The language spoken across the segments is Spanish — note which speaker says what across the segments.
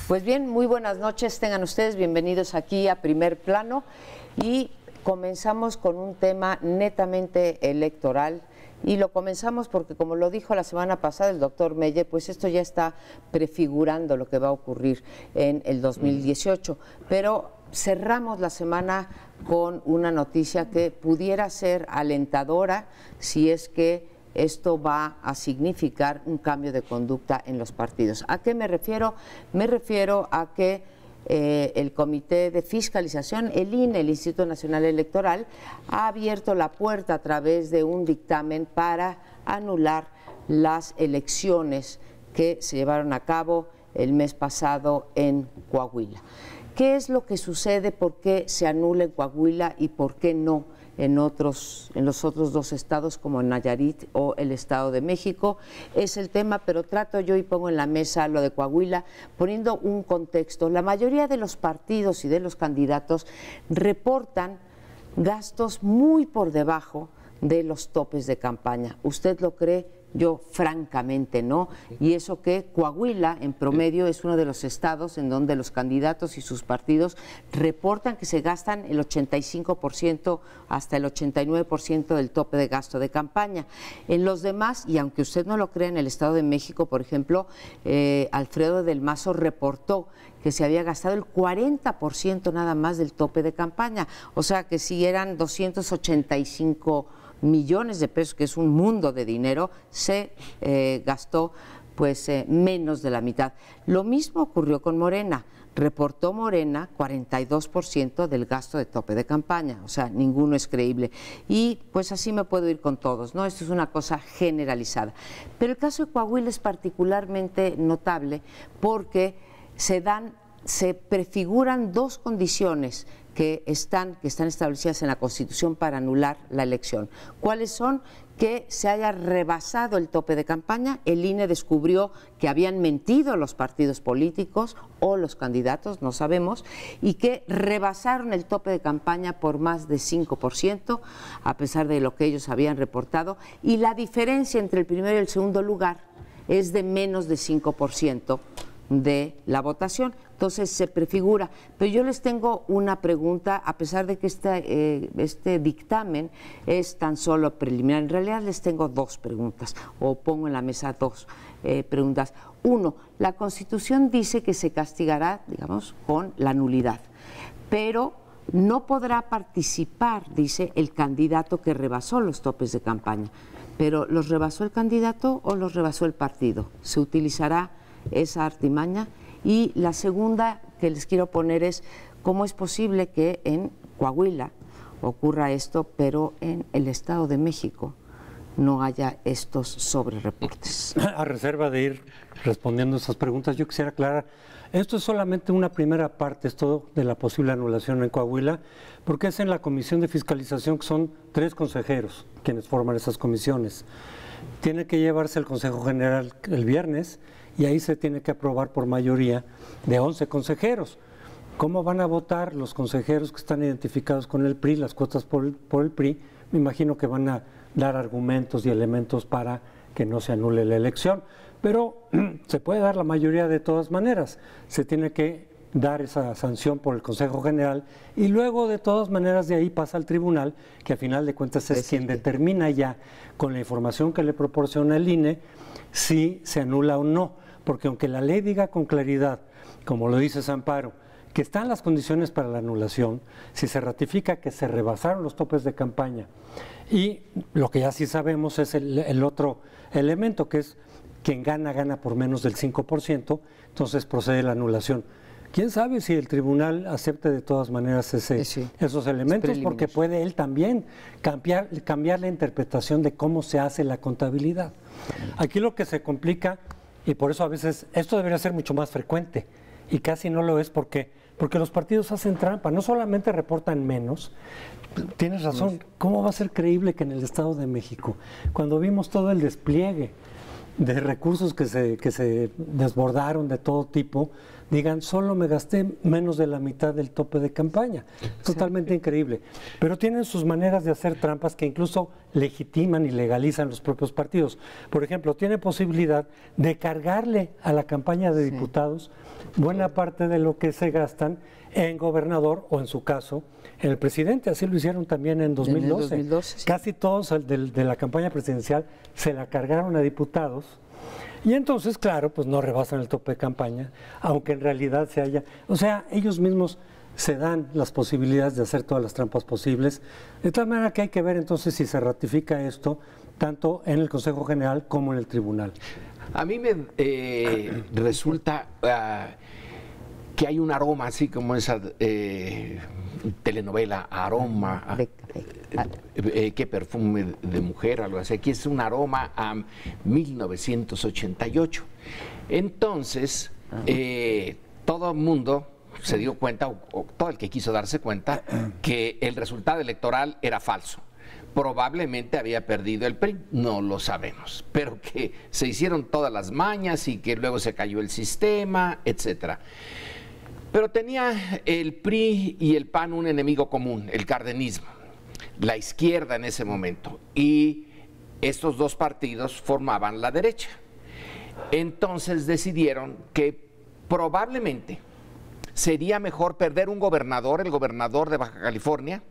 Speaker 1: Pues bien, muy buenas noches, tengan ustedes bienvenidos aquí a Primer Plano y comenzamos con un tema netamente electoral y lo comenzamos porque, como lo dijo la semana pasada el doctor Meyer, pues esto ya está prefigurando lo que va a ocurrir en el 2018, pero cerramos la semana con una noticia que pudiera ser alentadora si es que esto va a significar un cambio de conducta en los partidos. ¿A qué me refiero? Me refiero a que el Comité de Fiscalización, el INE, el Instituto Nacional Electoral, ha abierto la puerta a través de un dictamen para anular las elecciones que se llevaron a cabo el mes pasado en Coahuila. ¿Qué es lo que sucede? ¿Por qué se anula en Coahuila y por qué no en los otros dos estados como Nayarit o el Estado de México? Es el tema, pero trato yo y pongo en la mesa lo de Coahuila, poniendo un contexto. La mayoría de los partidos y de los candidatos reportan gastos muy por debajo de los topes de campaña. ¿Usted lo cree? Yo francamente no, y eso que Coahuila en promedio es uno de los estados en donde los candidatos y sus partidos reportan que se gastan el 85% hasta el 89% del tope de gasto de campaña. En los demás, y aunque usted no lo crea, en el Estado de México, por ejemplo, Alfredo del Mazo reportó que se había gastado el 40% nada más del tope de campaña, o sea que si eran 285 millones de pesos, que es un mundo de dinero, se gastó pues menos de la mitad. Lo mismo ocurrió con Morena. Reportó Morena 42% del gasto de tope de campaña, o sea, ninguno es creíble. Y pues así me puedo ir con todos, ¿no? Esto es una cosa generalizada. Pero el caso de Coahuila es particularmente notable porque se prefiguran dos condiciones que están establecidas en la Constitución para anular la elección. ¿Cuáles son? Que se haya rebasado el tope de campaña. El INE descubrió que habían mentido los partidos políticos o los candidatos, no sabemos, y que rebasaron el tope de campaña por más de 5%, a pesar de lo que ellos habían reportado, y la diferencia entre el primero y el segundo lugar es de menos de 5% de la votación. Entonces se prefigura, pero yo les tengo una pregunta, a pesar de que este dictamen es tan solo preliminar. En realidad les tengo dos preguntas, o pongo en la mesa dos preguntas. Uno, la Constitución dice que se castigará, digamos, con la nulidad, pero no podrá participar, dice, el candidato que rebasó los topes de campaña. Pero ¿los rebasó el candidato o los rebasó el partido? ¿Se utilizará esa artimaña? Y la segunda que les quiero poner es cómo es posible que en Coahuila ocurra esto, pero en el Estado de México no haya estos sobrereportes.
Speaker 2: A reserva de ir respondiendo esas preguntas, yo quisiera aclarar, esto es solamente una primera parte, esto de la posible anulación en Coahuila, porque es en la Comisión de Fiscalización, que son 3 consejeros quienes forman esas comisiones. Tiene que llevarse el Consejo General el viernes y ahí se tiene que aprobar por mayoría de 11 consejeros. ¿Cómo van a votar los consejeros que están identificados con el PRI, las cuotas por el PRI? Me imagino que van a dar argumentos y elementos para que no se anule la elección, pero se puede dar la mayoría de todas maneras. Se tiene que dar esa sanción por el Consejo General y luego de todas maneras de ahí pasa al tribunal, que a final de cuentas es quien determina ya con la información que le proporciona el INE si se anula o no, porque aunque la ley diga con claridad, como lo dice Amparo, que están las condiciones para la anulación, si se ratifica que se rebasaron los topes de campaña y lo que ya sí sabemos es el otro elemento, que es quien gana por menos del 5%, entonces procede la anulación. ¿Quién sabe si el tribunal acepte de todas maneras esos elementos? Porque puede él también cambiar la interpretación de cómo se hace la contabilidad. Aquí lo que se complica, y por eso a veces esto debería ser mucho más frecuente, y casi no lo es porque los partidos hacen trampa, no solamente reportan menos. Tienes razón, ¿cómo va a ser creíble que en el Estado de México, cuando vimos todo el despliegue de recursos que se desbordaron de todo tipo, digan, solo me gasté menos de la mitad del tope de campaña. Totalmente increíble. Pero tienen sus maneras de hacer trampas que incluso legitiman y legalizan los propios partidos. Por ejemplo, tiene posibilidad de cargarle a la campaña de diputados buena parte de lo que se gastan en gobernador o, en su caso, en el presidente. Así lo hicieron también en 2012. Casi todos de la campaña presidencial se la cargaron a diputados. Y entonces, claro, pues no rebasan el tope de campaña, aunque en realidad se haya... O sea, ellos mismos se dan las posibilidades de hacer todas las trampas posibles, de tal manera que hay que ver entonces si se ratifica esto, tanto en el Consejo General como en el Tribunal.
Speaker 3: A mí me resulta que hay un aroma, así como esa telenovela, Aroma, qué perfume de mujer, algo así. Aquí es un aroma a 1988. Entonces, todo el mundo se dio cuenta, o todo el que quiso darse cuenta, que el resultado electoral era falso. Probablemente había perdido el PRI, no lo sabemos, pero que se hicieron todas las mañas y que luego se cayó el sistema, etcétera. Pero tenía el PRI y el PAN un enemigo común, el cardenismo, la izquierda en ese momento, y estos dos partidos formaban la derecha. Entonces decidieron que probablemente sería mejor perder un gobernador, el gobernador de Baja California,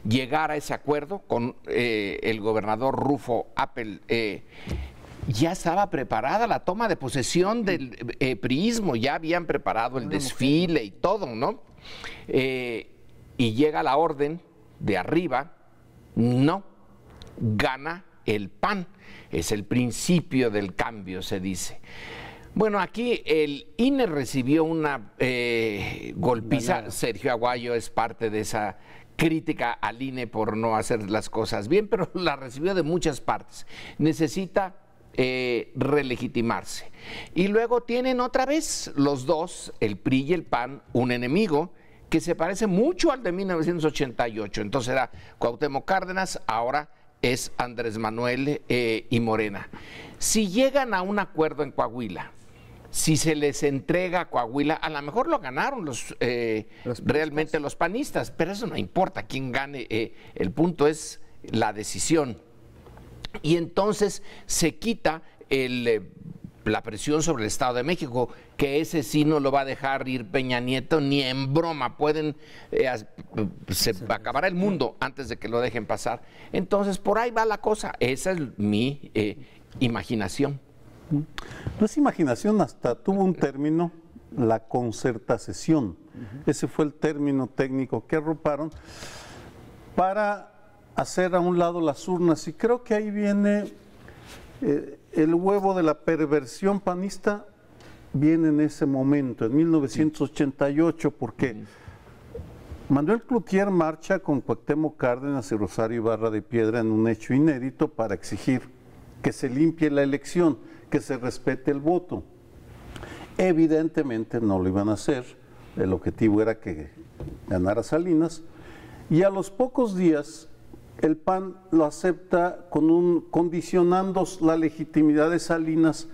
Speaker 3: llegar a ese acuerdo con el gobernador Rufo Appel. Ya estaba preparada la toma de posesión del priismo, ya habían preparado el desfile y todo, ¿no? Y llega la orden de arriba, no, gana el PAN, es el principio del cambio, se dice. Bueno, aquí el INE recibió una golpiza. Sergio Aguayo es parte de esa crítica al INE por no hacer las cosas bien, pero la recibió de muchas partes. Necesita relegitimarse. Y luego tienen otra vez los dos, el PRI y el PAN, un enemigo que se parece mucho al de 1988. Entonces era Cuauhtémoc Cárdenas, ahora es Andrés Manuel y Morena. Si llegan a un acuerdo en Coahuila, si se les entrega a Coahuila, a lo mejor lo ganaron realmente los panistas, pero eso no importa quién gane, el punto es la decisión. Y entonces se quita la presión sobre el Estado de México, que ese sí no lo va a dejar ir Peña Nieto ni en broma. Se acabará el mundo antes de que lo dejen pasar. Entonces por ahí va la cosa. Esa es mi imaginación.
Speaker 4: No es imaginación, hasta tuvo un término, la concertación. Ese fue el término técnico que arroparon para hacer a un lado las urnas, y creo que ahí viene el huevo de la perversión panista, viene en ese momento, en 1988, porque Manuel Cloutier marcha con Cuauhtémoc Cárdenas y Rosario Ibarra de Piedra en un hecho inédito para exigir que se limpie la elección, que se respete el voto. Evidentemente no lo iban a hacer, el objetivo era que ganara Salinas, y a los pocos días el PAN lo acepta condicionando la legitimidad de Salinas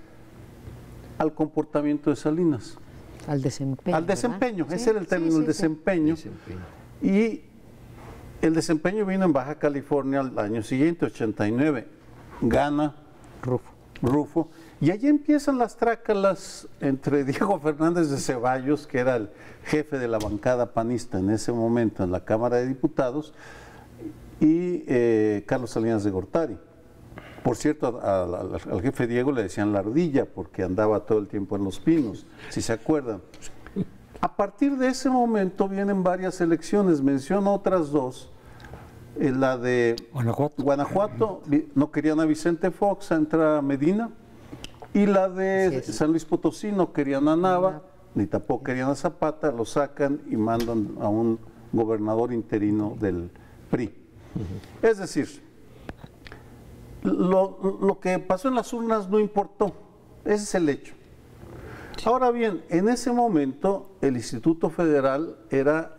Speaker 4: al comportamiento de Salinas.
Speaker 1: Al desempeño.
Speaker 4: Al desempeño, ese era el término, el desempeño. Y el desempeño vino en Baja California al año siguiente, 89. Gana Rufo. Y allí empiezan las trácalas entre Diego Fernández de Ceballos, que era el jefe de la bancada panista en ese momento en la Cámara de Diputados, y Carlos Salinas de Gortari. Por cierto, al jefe Diego le decían la ardilla porque andaba todo el tiempo en Los Pinos, si se acuerdan. A partir de ese momento vienen varias elecciones, menciono otras dos. La de Guanajuato, no querían a Vicente Fox, entra Medina, y la de San Luis Potosí, no querían a Nava, ni tampoco querían a Zapata, lo sacan y mandan a un gobernador interino del PRI. Es decir, lo que pasó en las urnas no importó, ese es el hecho. Ahora bien, en ese momento el Instituto Federal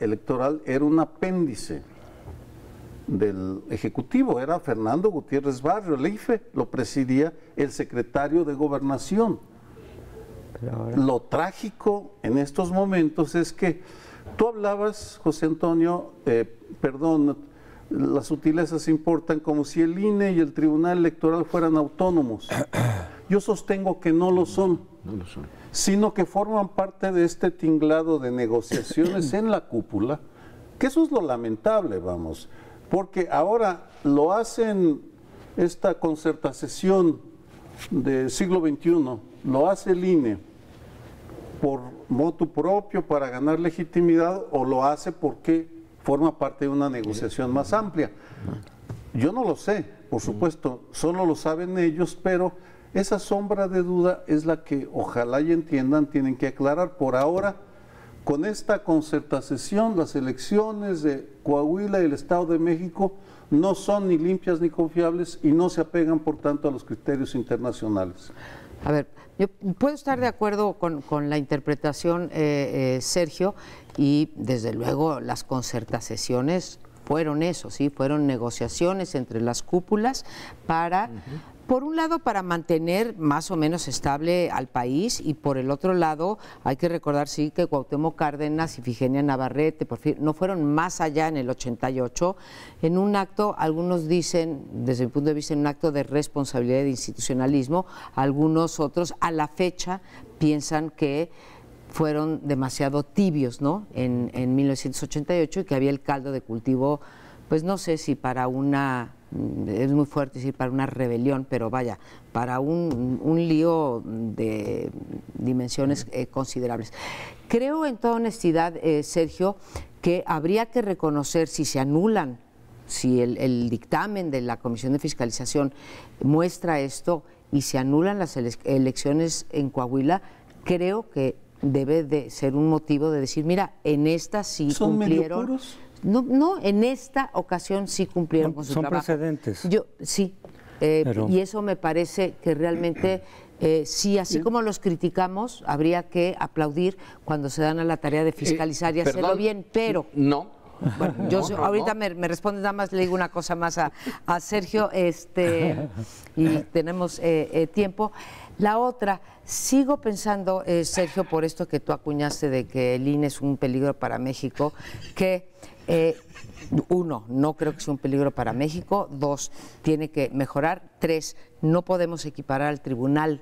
Speaker 4: Electoral era un apéndice del Ejecutivo, era Fernando Gutiérrez Barrio, el IFE, lo presidía el secretario de Gobernación. Lo trágico en estos momentos es que tú hablabas, José Antonio, perdón, las sutilezas importan, como si el INE y el Tribunal Electoral fueran autónomos. Yo sostengo que no lo son, sino que forman parte de este tinglado de negociaciones en la cúpula, que eso es lo lamentable, vamos, porque ahora lo hacen esta concertación del siglo XXI, lo hace el INE por motu propio para ganar legitimidad o lo hace porque forma parte de una negociación más amplia. Yo no lo sé, por supuesto, solo lo saben ellos, pero esa sombra de duda es la que ojalá y entiendan, tienen que aclarar. Por ahora, con esta concertación, las elecciones de Coahuila y el Estado de México no son ni limpias ni confiables y no se apegan, por tanto, a los criterios internacionales.
Speaker 1: A ver, yo puedo estar de acuerdo con la interpretación, Sergio, y desde luego las concertaciones fueron eso, sí, fueron negociaciones entre las cúpulas para, por un lado, para mantener más o menos estable al país, y por el otro lado, hay que recordar, sí, que Cuauhtémoc Cárdenas y Ifigenia Navarrete no fueron más allá en el 88, en un acto, algunos dicen, desde mi punto de vista, en un acto de responsabilidad y de institucionalismo, algunos otros a la fecha piensan que fueron demasiado tibios, ¿no?, en 1988, y que había el caldo de cultivo, pues no sé si para una, es muy fuerte decir para una rebelión, pero vaya, para un lío de dimensiones considerables. Creo, en toda honestidad, Sergio, que habría que reconocer, si se anulan, si el dictamen de la Comisión de Fiscalización muestra esto y se anulan las elecciones en Coahuila, creo que debe de ser un motivo de decir, mira, en esta sí
Speaker 4: ¿Son
Speaker 1: cumplieron.
Speaker 4: medio puros?
Speaker 1: No, en esta ocasión sí cumplieron con su trabajo.
Speaker 2: Son precedentes.
Speaker 1: Sí,
Speaker 2: Pero...
Speaker 1: y eso me parece que realmente sí, así como los criticamos, habría que aplaudir cuando se dan a la tarea de fiscalizar y hacerlo bien, pero...
Speaker 3: No.
Speaker 1: Bueno, yo ahorita me responde, nada más le digo una cosa más a Sergio, y tenemos tiempo. La otra, sigo pensando, Sergio, por esto que tú acuñaste de que el INE es un peligro para México, que uno, no creo que sea un peligro para México; dos, tiene que mejorar; tres, no podemos equiparar al tribunal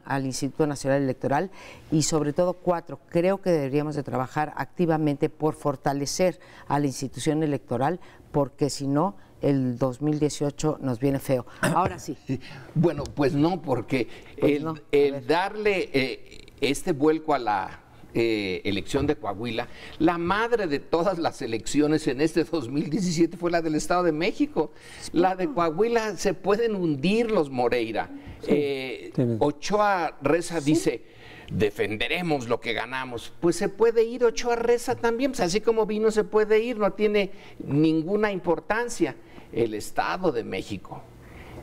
Speaker 1: al Instituto Nacional Electoral; y sobre todo, cuatro, creo que deberíamos de trabajar activamente por fortalecer a la institución electoral, porque si no, el 2018 nos viene feo. Ahora sí.
Speaker 3: Bueno, pues no, porque
Speaker 1: Pues no,
Speaker 3: el darle este vuelco a la elección de Coahuila, la madre de todas las elecciones en este 2017 fue la del Estado de México. La de Coahuila se pueden hundir los Moreira. Ochoa Reza dice, defenderemos lo que ganamos. Pues se puede ir Ochoa Reza también, pues así como vino se puede ir, no tiene ninguna importancia. El Estado de México,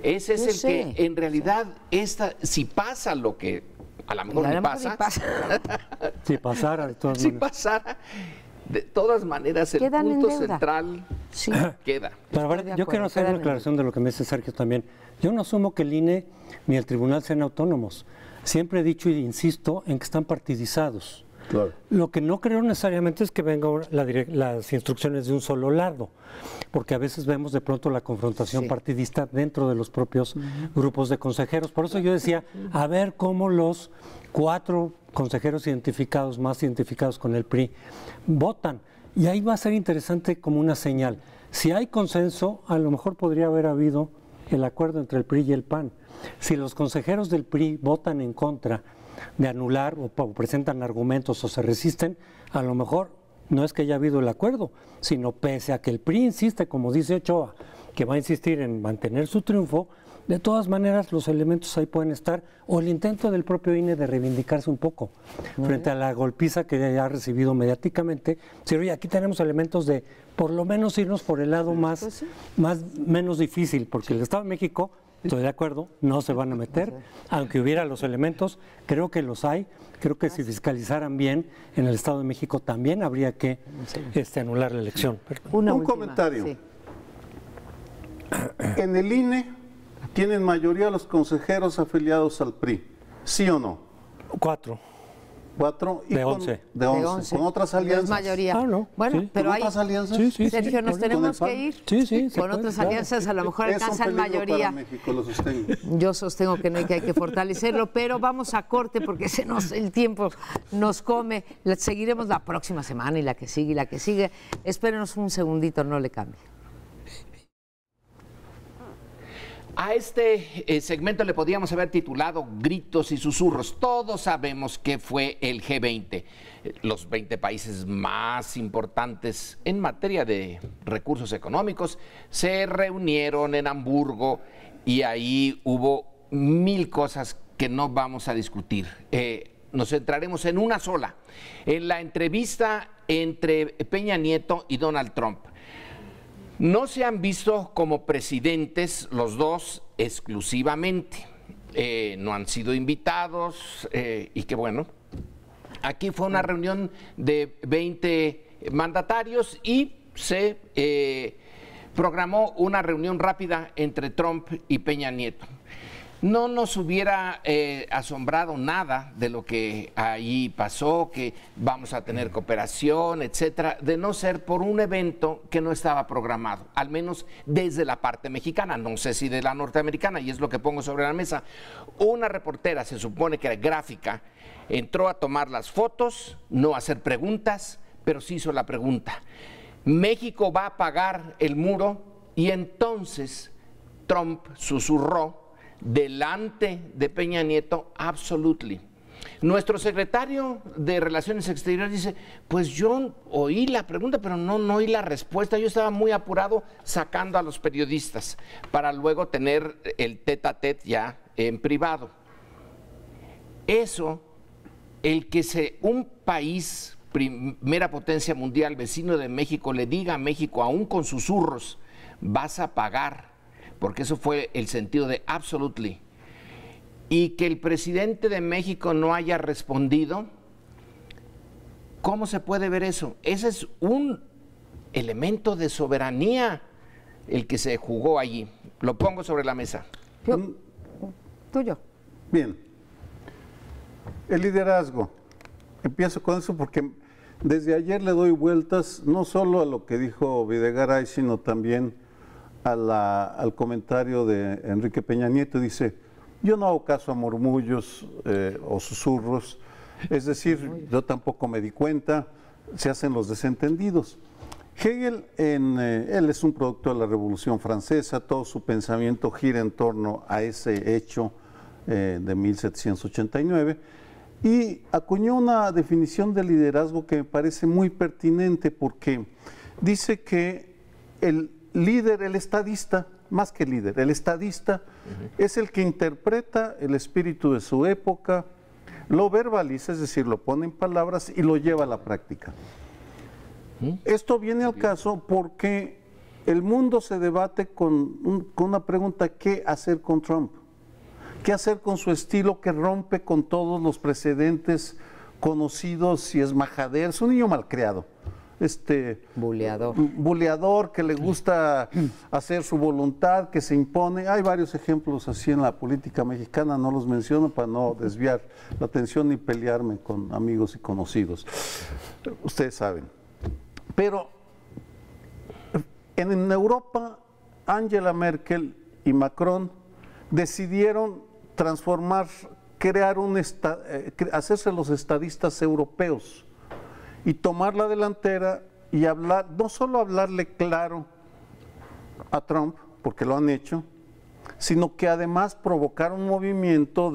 Speaker 3: ese es que en realidad si pasa lo que a lo mejor ni pasa.
Speaker 2: Si pasara, de todas
Speaker 3: si
Speaker 2: maneras.
Speaker 3: pasara, de todas maneras el punto central queda.
Speaker 2: Pero a ver, yo quiero hacer una aclaración de lo que me dice Sergio también. Yo no asumo que el INE ni el tribunal sean autónomos. Siempre he dicho y insisto en que están partidizados.
Speaker 4: Claro.
Speaker 2: Lo que no creo necesariamente es que vengan las instrucciones de un solo lado, porque a veces vemos de pronto la confrontación partidista dentro de los propios grupos de consejeros. Por eso yo decía, a ver cómo los 4 consejeros más identificados con el PRI, votan. Y ahí va a ser interesante como una señal. Si hay consenso, a lo mejor podría haber habido el acuerdo entre el PRI y el PAN. Si los consejeros del PRI votan en contra de anular o presentan argumentos o se resisten, a lo mejor no es que haya habido el acuerdo, sino pese a que el PRI insiste, como dice Ochoa, que va a insistir en mantener su triunfo, de todas maneras los elementos ahí pueden estar, o el intento del propio INE de reivindicarse un poco frente a la golpiza que ya ha recibido mediáticamente. Sí, oye, aquí tenemos elementos de por lo menos irnos por el lado menos difícil, porque el Estado de México, estoy de acuerdo, no se van a meter, aunque hubiera los elementos, creo que los hay. Creo que si fiscalizaran bien en el Estado de México también habría que anular la elección.
Speaker 4: Un comentario. Sí. En el INE tienen mayoría los consejeros afiliados al PRI, ¿sí o no?
Speaker 2: 4.
Speaker 4: 4 y
Speaker 2: De
Speaker 4: con,
Speaker 2: 11.
Speaker 4: de 11. Con otras alianzas.
Speaker 1: Es mayoría.
Speaker 2: Ah, no,
Speaker 1: Bueno,
Speaker 2: sí.
Speaker 1: pero
Speaker 4: ¿Con
Speaker 1: hay...
Speaker 4: otras alianzas?
Speaker 2: Sí,
Speaker 1: Sergio, nos
Speaker 4: ¿Con
Speaker 1: tenemos
Speaker 4: el
Speaker 1: que
Speaker 4: PAN?
Speaker 1: ir.
Speaker 2: Sí, se
Speaker 1: Con
Speaker 2: puede,
Speaker 1: otras
Speaker 2: claro.
Speaker 1: alianzas a lo mejor
Speaker 4: Es un
Speaker 1: alcanzan
Speaker 4: peligro
Speaker 1: mayoría.
Speaker 4: para México, lo sostengo.
Speaker 1: Yo sostengo que no hay que fortalecerlo, pero vamos a corte porque el tiempo nos come. Seguiremos la próxima semana y la que sigue y la que sigue. Espérenos un segundito, no le cambie.
Speaker 3: A este segmento le podríamos haber titulado Gritos y Susurros. Todos sabemos que fue el G20, los 20 países más importantes en materia de recursos económicos, se reunieron en Hamburgo y ahí hubo 1000 cosas que no vamos a discutir. Nos centraremos en una sola, en la entrevista entre Peña Nieto y Donald Trump. No se han visto como presidentes los dos exclusivamente, no han sido invitados y que bueno, aquí fue una reunión de 20 mandatarios y se programó una reunión rápida entre Trump y Peña Nieto. No nos hubiera asombrado nada de lo que ahí pasó, que vamos a tener cooperación, etcétera, de no ser por un evento que no estaba programado, al menos desde la parte mexicana, no sé si de la norteamericana, y es lo que pongo sobre la mesa. Una reportera, se supone que era gráfica, entró a tomar las fotos, no a hacer preguntas, pero sí hizo la pregunta: ¿México va a pagar el muro? Y entonces Trump susurró delante de Peña Nieto: absolutely. Nuestro secretario de Relaciones Exteriores dice: pues yo oí la pregunta, pero no oí la respuesta. Yo estaba muy apurado sacando a los periodistas para luego tener el tete a tete ya en privado. Eso, el que un país, primera potencia mundial, vecino de México, le diga a México, aún con susurros, vas a pagar, porque eso fue el sentido de absolutely, y que el presidente de México no haya respondido, ¿cómo se puede ver eso? Ese es un elemento de soberanía el que se jugó allí. Lo pongo sobre la mesa.
Speaker 1: Tuyo.
Speaker 4: Bien. El liderazgo. Empiezo con eso porque desde ayer le doy vueltas no solo a lo que dijo Videgaray, sino también al comentario de Enrique Peña Nieto. Dice: yo no hago caso a murmullos o susurros, es decir, yo tampoco me di cuenta, se hacen los desentendidos. Hegel, él es un producto de la Revolución Francesa, todo su pensamiento gira en torno a ese hecho de 1789, y acuñó una definición de liderazgo que me parece muy pertinente, porque dice que el líder, el estadista, más que líder, el estadista es el que interpreta el espíritu de su época, lo verbaliza, es decir, lo pone en palabras y lo lleva a la práctica. Esto viene al caso porque el mundo se debate con una pregunta: ¿qué hacer con Trump? ¿Qué hacer con su estilo que rompe con todos los precedentes conocidos? Si es majadero, es un niño malcriado. Buleador, que le gusta hacer su voluntad, que se impone. Hay varios ejemplos así en la política mexicana, no los menciono para no desviar la atención ni pelearme con amigos y conocidos. Ustedes saben. Pero en Europa, Angela Merkel y Macron decidieron crear hacerse los estadistas europeos y tomar la delantera y hablar, no solo hablarle claro a Trump, porque lo han hecho, sino que además provocar un movimiento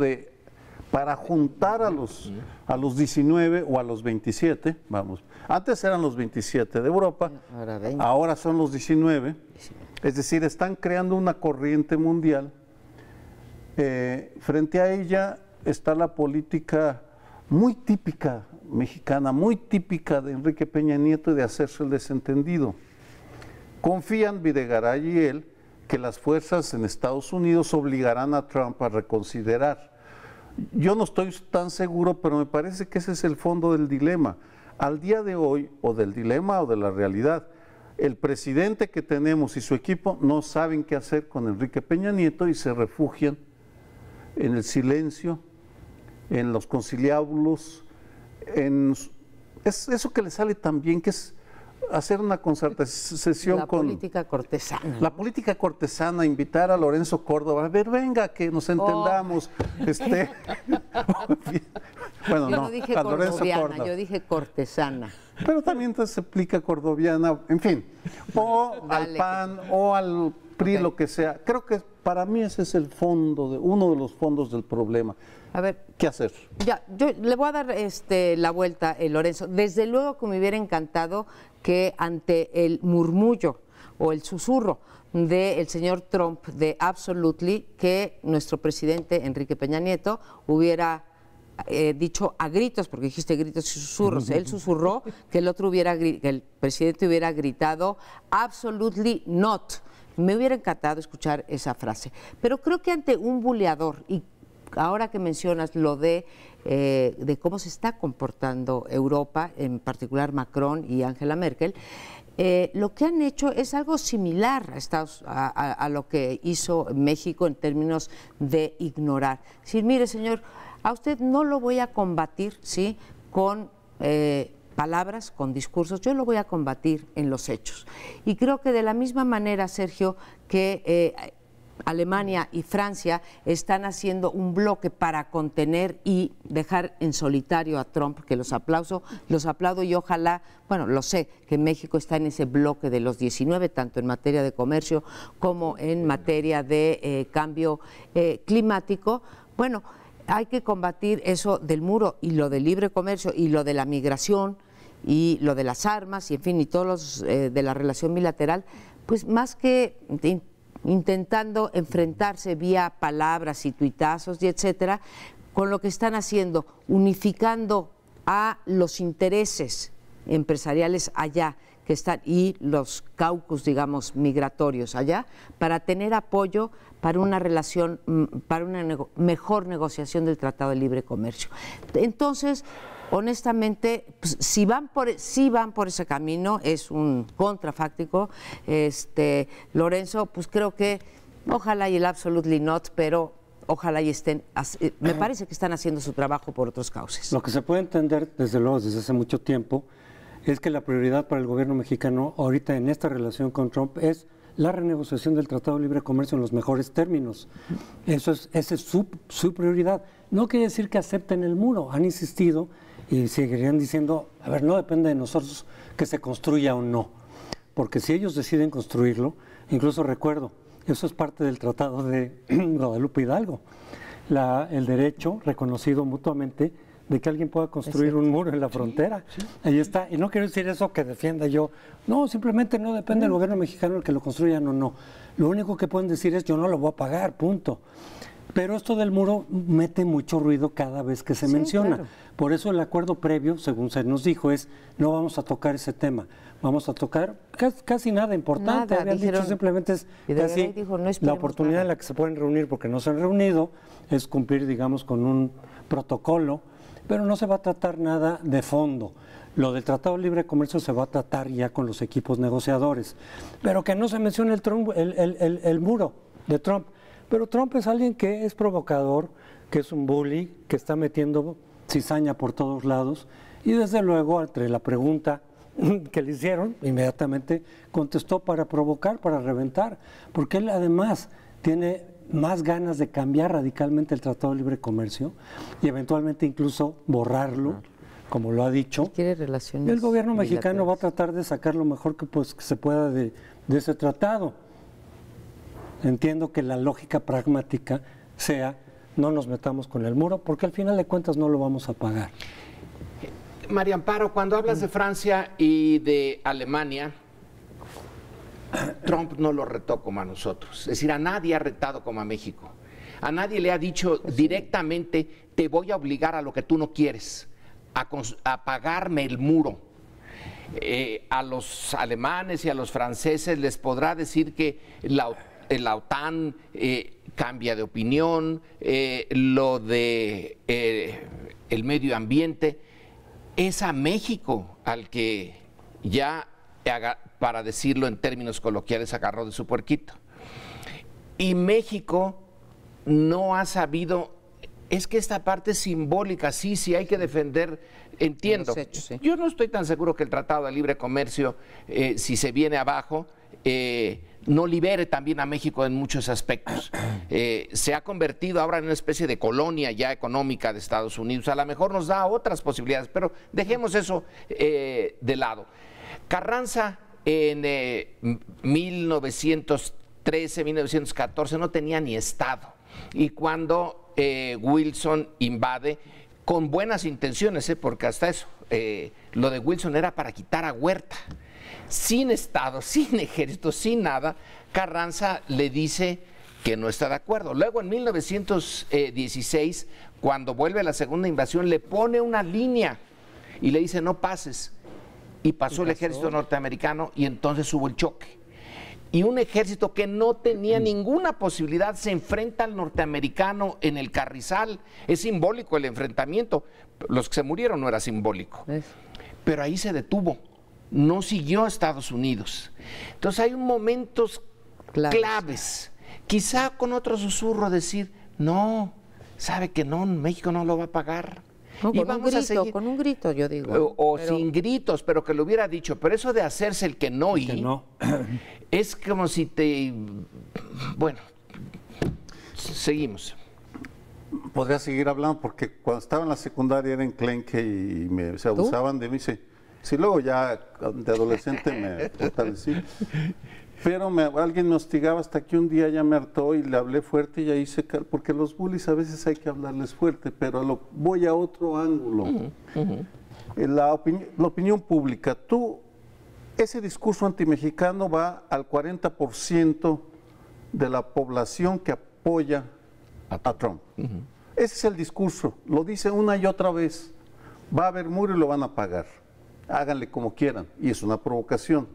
Speaker 4: para juntar a los 19 o a los 27, vamos, antes eran los 27 de Europa, ahora son los 19, es decir, están creando una corriente mundial. Frente a ella está la política muy típica mexicana, muy típica de Enrique Peña Nieto, de hacerse el desentendido. Confían Videgaray y él que las fuerzas en Estados Unidos obligarán a Trump a reconsiderar. Yo no estoy tan seguro, pero me parece que ese es el fondo del dilema. Al día de hoy, o del dilema o de la realidad, el presidente que tenemos y su equipo no saben qué hacer con Enrique Peña Nieto y se refugian en el silencio, en los conciliábulos, es eso que le sale tan bien, que es hacer una concertación con...
Speaker 1: La política cortesana.
Speaker 4: La política cortesana, invitar a Lorenzo Córdoba, a ver, venga, que nos entendamos. Bueno,
Speaker 1: yo no dije
Speaker 4: a Lorenzo
Speaker 1: cordoviana, yo dije cortesana.
Speaker 4: Pero también entonces se aplica cordoviana, en fin, o al PAN o al PRI, lo que sea. Creo que para mí ese es el fondo, uno de los fondos del problema.
Speaker 1: A ver,
Speaker 4: ¿qué hacer?
Speaker 1: Ya, yo le voy a dar la vuelta, Lorenzo. Desde luego que me hubiera encantado que ante el murmullo o el susurro del señor Trump de absolutely, que nuestro presidente Enrique Peña Nieto hubiera dicho a gritos, porque dijiste gritos y susurros, él susurró que el presidente hubiera gritado absolutely not. Me hubiera encantado escuchar esa frase. Pero creo que ante un buleador, y ahora que mencionas lo de cómo se está comportando Europa, en particular Macron y Angela Merkel, lo que han hecho es algo similar a lo que hizo México en términos de ignorar. Decir, mire, señor, a usted no lo voy a combatir, ¿sí?, con palabras, con discursos, yo lo voy a combatir en los hechos. Y creo que de la misma manera, Sergio, que Alemania y Francia están haciendo un bloque para contener y dejar en solitario a Trump, que los aplaudo y ojalá, bueno, lo sé, que México está en ese bloque de los 19, tanto en materia de comercio como en materia de cambio climático. Bueno, hay que combatir eso del muro y lo del libre comercio y lo de la migración y lo de las armas y en fin, y todos los de la relación bilateral, pues más que intentando enfrentarse vía palabras y tuitazos y etcétera, con lo que están haciendo, unificando a los intereses empresariales allá que están y los caucus, digamos, migratorios allá, para tener apoyo para una relación, para una mejor negociación del Tratado de Libre Comercio. Entonces, honestamente, pues, si van por ese camino, es un contrafáctico, Lorenzo, pues creo que ojalá y el absolutely not, pero ojalá y estén, me parece que están haciendo su trabajo por otros cauces.
Speaker 2: Lo que se puede entender, desde luego, desde hace mucho tiempo, es que la prioridad para el gobierno mexicano ahorita en esta relación con Trump es la renegociación del Tratado de Libre Comercio en los mejores términos. Esa es su prioridad. No quiere decir que acepten el muro, han insistido y seguirían diciendo, a ver, no depende de nosotros que se construya o no, porque si ellos deciden construirlo, incluso recuerdo, eso es parte del Tratado de Guadalupe Hidalgo, el derecho reconocido mutuamente de que alguien pueda construir un muro en la frontera. Sí. Ahí está. Y no quiero decir eso que defienda yo. No, simplemente no depende del gobierno mexicano el que lo construyan o no. Lo único que pueden decir es yo no lo voy a pagar, punto. Pero esto del muro mete mucho ruido cada vez que se menciona. Claro. Por eso el acuerdo previo, según se nos dijo, es no vamos a tocar ese tema. Vamos a tocar casi nada importante. Habían dicho simplemente es casi dijo, no la oportunidad nada en la que se pueden reunir porque no se han reunido es cumplir, digamos, con un protocolo. Pero no se va a tratar nada de fondo. Lo del Tratado de Libre Comercio se va a tratar ya con los equipos negociadores. Pero que no se mencione el muro de Trump. Pero Trump es alguien que es provocador, que es un bully, que está metiendo cizaña por todos lados. Y desde luego, ante la pregunta que le hicieron, inmediatamente contestó para provocar, para reventar. Porque él además tiene más ganas de cambiar radicalmente el Tratado de Libre Comercio y eventualmente incluso borrarlo, como lo ha dicho.
Speaker 1: Quiere relaciones.
Speaker 2: El gobierno mexicano va a tratar de sacar lo mejor que se pueda de ese tratado. Entiendo que la lógica pragmática sea no nos metamos con el muro porque al final de cuentas no lo vamos a pagar.
Speaker 3: María Amparo, cuando hablas de Francia y de Alemania, Trump no lo retó como a nosotros, es decir, a nadie ha retado como a México, a nadie le ha dicho directamente te voy a obligar a lo que tú no quieres, a pagarme el muro. A los alemanes y a los franceses les podrá decir que la OTAN cambia de opinión, lo de el medio ambiente, es a México al que ya para decirlo en términos coloquiales, agarró de su puerquito. Y México no ha sabido, es que esta parte simbólica, sí hay que defender, entiendo.
Speaker 1: Hechos, sí.
Speaker 3: Yo no estoy tan seguro que el Tratado de Libre Comercio, si se viene abajo, no libere también a México en muchos aspectos. Se ha convertido ahora en una especie de colonia ya económica de Estados Unidos. A lo mejor nos da otras posibilidades, pero dejemos eso de lado. Carranza en 1913, 1914 no tenía ni Estado. Y cuando Wilson invade, con buenas intenciones, porque hasta eso, lo de Wilson era para quitar a Huerta. Sin Estado, sin ejército, sin nada, Carranza le dice que no está de acuerdo. Luego en 1916, cuando vuelve la segunda invasión, le pone una línea y le dice no pases. Y pasó el ejército norteamericano y entonces hubo el choque. Y un ejército que no tenía ninguna posibilidad se enfrenta al norteamericano en el Carrizal. Es simbólico el enfrentamiento. Los que se murieron no era simbólico. Pero ahí se detuvo. No siguió a Estados Unidos. Entonces hay momentos claves. Quizá con otro susurro decir, no, sabe que no, México no lo va a pagar.
Speaker 1: No, con un grito, yo digo.
Speaker 3: Pero sin gritos, pero que lo hubiera dicho. Pero eso de hacerse el que no es como si te... Bueno, seguimos.
Speaker 4: Podría seguir hablando porque cuando estaba en la secundaria era enclenque y se abusaban de mí. Sí, luego ya de adolescente me fortalecí. Pero alguien me hostigaba hasta que un día ya me hartó y le hablé fuerte y ahí porque los bullies a veces hay que hablarles fuerte, pero voy a otro ángulo. La opinión pública. Ese discurso antimexicano va al 40% de la población que apoya a Trump. Ese es el discurso, lo dice una y otra vez. Va a haber muro y lo van a pagar. Háganle como quieran, y es una provocación.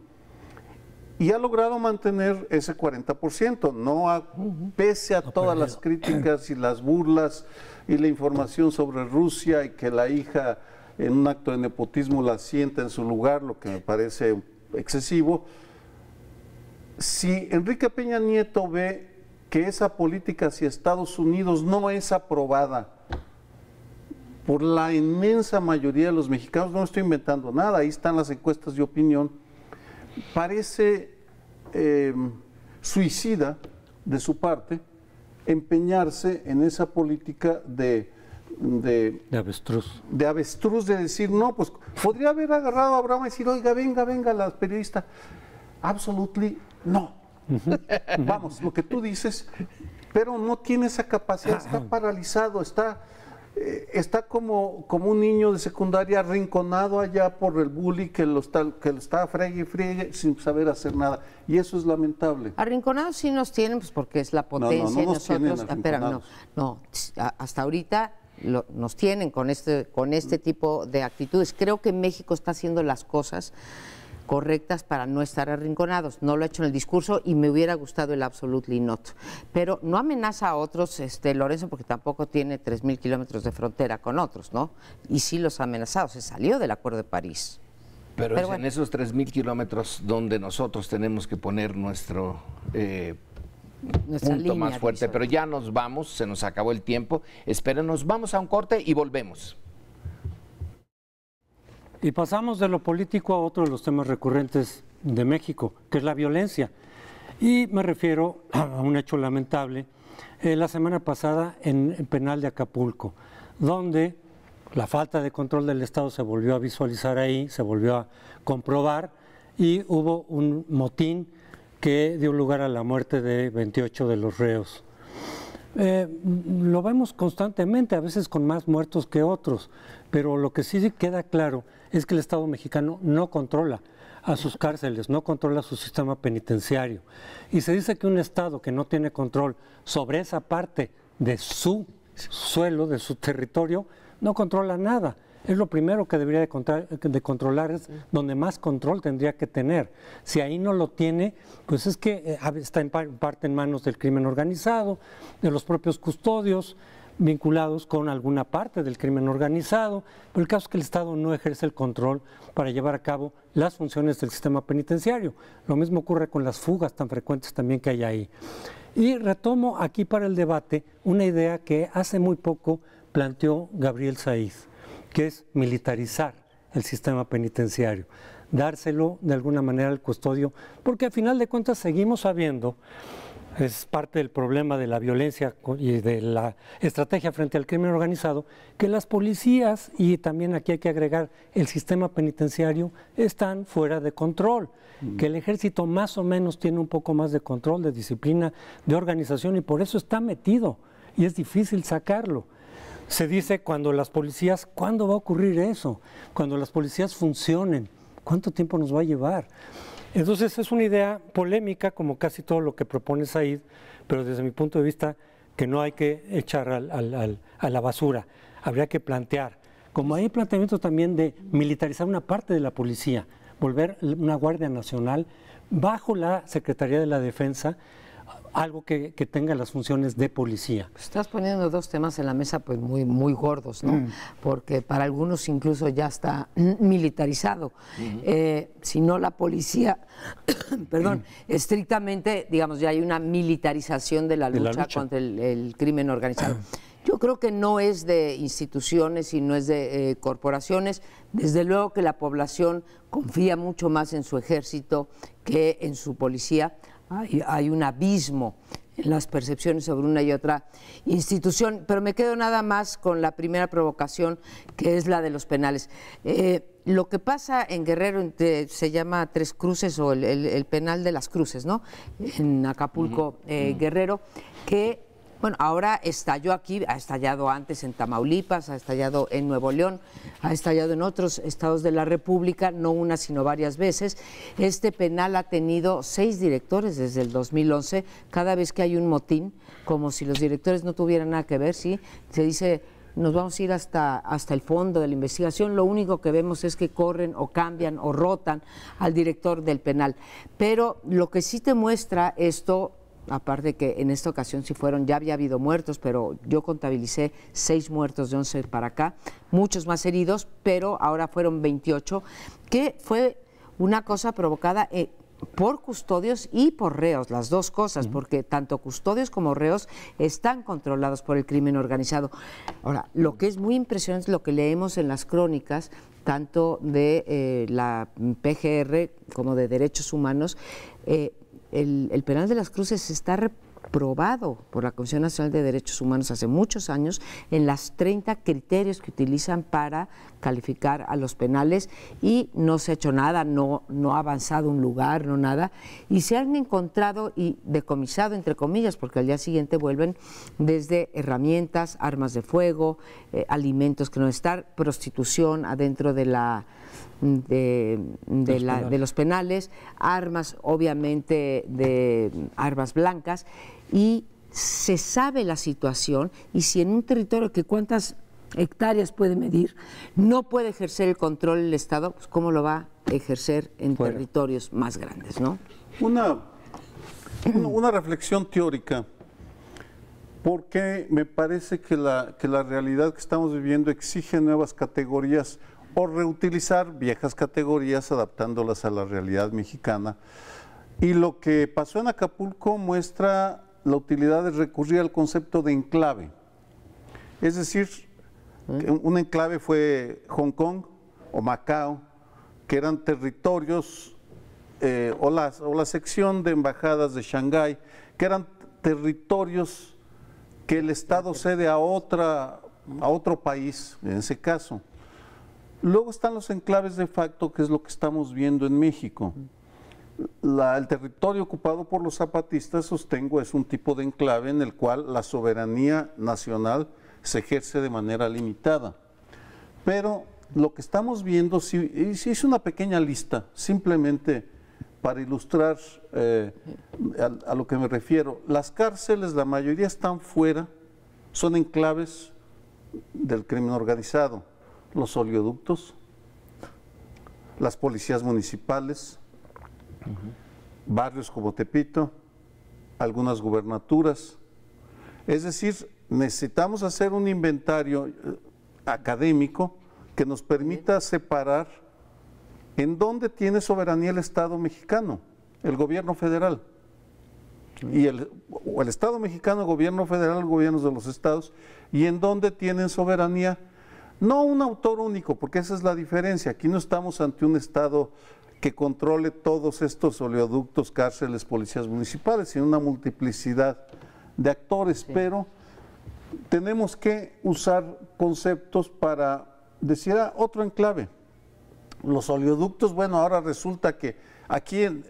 Speaker 4: Y ha logrado mantener ese 40%, pese a todas las críticas y las burlas y la información sobre Rusia y que la hija en un acto de nepotismo la sienta en su lugar, lo que me parece excesivo. Si Enrique Peña Nieto ve que esa política hacia Estados Unidos no es aprobada por la inmensa mayoría de los mexicanos, no estoy inventando nada, ahí están las encuestas de opinión, parece suicida de su parte empeñarse en esa política de
Speaker 2: avestruz.
Speaker 4: De avestruz, de decir, no, pues podría haber agarrado a Abraham y decir, oiga, venga, la periodista. Absolutely no. Vamos, lo que tú dices, pero no tiene esa capacidad, está paralizado, está como un niño de secundaria arrinconado allá por el bully que lo está fregue y friegue sin saber hacer nada, y eso es lamentable.
Speaker 1: Arrinconados sí nos tienen, pues porque es la potencia,
Speaker 4: no
Speaker 1: y nosotros, hasta ahorita nos tienen con este tipo de actitudes. Creo que México está haciendo las cosas correctas para no estar arrinconados. No lo ha hecho en el discurso y me hubiera gustado el absolutely not. Pero no amenaza a otros, Lorenzo, porque tampoco tiene 3,000 kilómetros de frontera con otros, ¿no? Y sí los ha amenazado, se salió del Acuerdo de París.
Speaker 3: Pero es bueno, en esos 3,000 kilómetros donde nosotros tenemos que poner nuestro punto más fuerte. Dice. Pero ya nos vamos, se nos acabó el tiempo. Espérenos, vamos a un corte y volvemos.
Speaker 2: Y pasamos de lo político a otro de los temas recurrentes de México, que es la violencia. Y me refiero a un hecho lamentable, la semana pasada en el penal de Acapulco, donde la falta de control del Estado se volvió a visualizar ahí, se volvió a comprobar, y hubo un motín que dio lugar a la muerte de 28 de los reos. Lo vemos constantemente, a veces con más muertos que otros, pero lo que sí queda claro es que el Estado mexicano no controla a sus cárceles, no controla su sistema penitenciario. Y se dice que un Estado que no tiene control sobre esa parte de su suelo, de su territorio, no controla nada. Es lo primero que debería de controlar, es donde más control tendría que tener. Si ahí no lo tiene, pues es que está en parte en manos del crimen organizado, de los propios custodios, vinculados con alguna parte del crimen organizado, pero el caso es que el Estado no ejerce el control para llevar a cabo las funciones del sistema penitenciario. Lo mismo ocurre con las fugas tan frecuentes también que hay ahí. Y retomo aquí para el debate una idea que hace muy poco planteó Gabriel Saíz, que es militarizar el sistema penitenciario, dárselo de alguna manera al custodio, porque al final de cuentas seguimos sabiendo, es parte del problema de la violencia y de la estrategia frente al crimen organizado, que las policías, y también aquí hay que agregar el sistema penitenciario, están fuera de control, que el ejército más o menos tiene un poco más de control, de disciplina, de organización, y por eso está metido y es difícil sacarlo. Se dice cuando las policías, ¿cuándo va a ocurrir eso? Cuando las policías funcionen, ¿cuánto tiempo nos va a llevar? Entonces es una idea polémica, como casi todo lo que propone Saíd, pero desde mi punto de vista que no hay que echar a la basura, habría que plantear, como hay planteamientos también de militarizar una parte de la policía, volver una Guardia Nacional bajo la Secretaría de la Defensa, algo que tenga las funciones de policía.
Speaker 1: Estás poniendo dos temas en la mesa pues muy gordos, ¿no? Porque para algunos incluso ya está militarizado. Si no la policía, perdón, estrictamente, digamos, ya hay una militarización de la lucha contra el crimen organizado. Yo creo que no es de instituciones y no es de corporaciones. Desde luego que la población confía mucho más en su ejército que en su policía. Hay un abismo en las percepciones sobre una y otra institución, pero me quedo nada más con la primera provocación, que es la de los penales. Lo que pasa en Guerrero, se llama Tres Cruces o el penal de las Cruces, ¿no? En Acapulco, Guerrero, que bueno, ahora estalló aquí, ha estallado antes en Tamaulipas, ha estallado en Nuevo León, ha estallado en otros estados de la República, no una sino varias veces. Este penal ha tenido 6 directores desde el 2011. Cada vez que hay un motín, como si los directores no tuvieran nada que ver, ¿sí? Se dice, nos vamos a ir hasta el fondo de la investigación. Lo único que vemos es que corren o cambian o rotan al director del penal. Pero lo que sí te muestra esto, aparte que en esta ocasión ya había habido muertos, pero yo contabilicé 6 muertos de 11 para acá, muchos más heridos, pero ahora fueron 28, que fue una cosa provocada por custodios y por reos, las dos cosas, porque tanto custodios como reos están controlados por el crimen organizado. Ahora, lo que es muy impresionante es lo que leemos en las crónicas, tanto de la PGR como de Derechos Humanos. El penal de las Cruces está reprobado por la Comisión Nacional de Derechos Humanos hace muchos años en las 30 criterios que utilizan para calificar a los penales, y no se ha hecho nada, no ha avanzado un lugar, no nada, y se han encontrado y decomisado, entre comillas, porque al día siguiente vuelven, desde herramientas, armas de fuego, alimentos que no están, prostitución adentro de los penales, armas, obviamente de armas blancas, y se sabe la situación. Y si en un territorio que cuántas hectáreas puede medir no puede ejercer el control el Estado, pues ¿cómo lo va a ejercer en territorios más grandes, no?
Speaker 4: Una reflexión teórica, porque me parece que la realidad que estamos viviendo exige nuevas categorías o reutilizar viejas categorías adaptándolas a la realidad mexicana. Y lo que pasó en Acapulco muestra la utilidad de recurrir al concepto de enclave. Es decir, un enclave fue Hong Kong o Macao, que eran territorios, o la sección de embajadas de Shanghái, que eran territorios que el Estado cede a otro país, en ese caso. Luego están los enclaves de facto, que es lo que estamos viendo en México. El territorio ocupado por los zapatistas, sostengo, es un tipo de enclave en el cual la soberanía nacional se ejerce de manera limitada. Pero lo que estamos viendo, si hice una pequeña lista, simplemente para ilustrar a lo que me refiero. Las cárceles, la mayoría están fuera, son enclaves del crimen organizado. Los oleoductos, las policías municipales, barrios como Tepito, algunas gubernaturas. Es decir, necesitamos hacer un inventario académico que nos permita separar en dónde tiene soberanía el Estado mexicano, el gobierno federal. Y el Estado mexicano, el gobierno federal, los gobiernos de los estados, y en dónde tienen soberanía, no un autor único, porque esa es la diferencia. Aquí no estamos ante un Estado que controle todos estos oleoductos, cárceles, policías municipales, sino una multiplicidad de actores, pero tenemos que usar conceptos para decir, otro enclave. Los oleoductos, bueno, ahora resulta que aquí en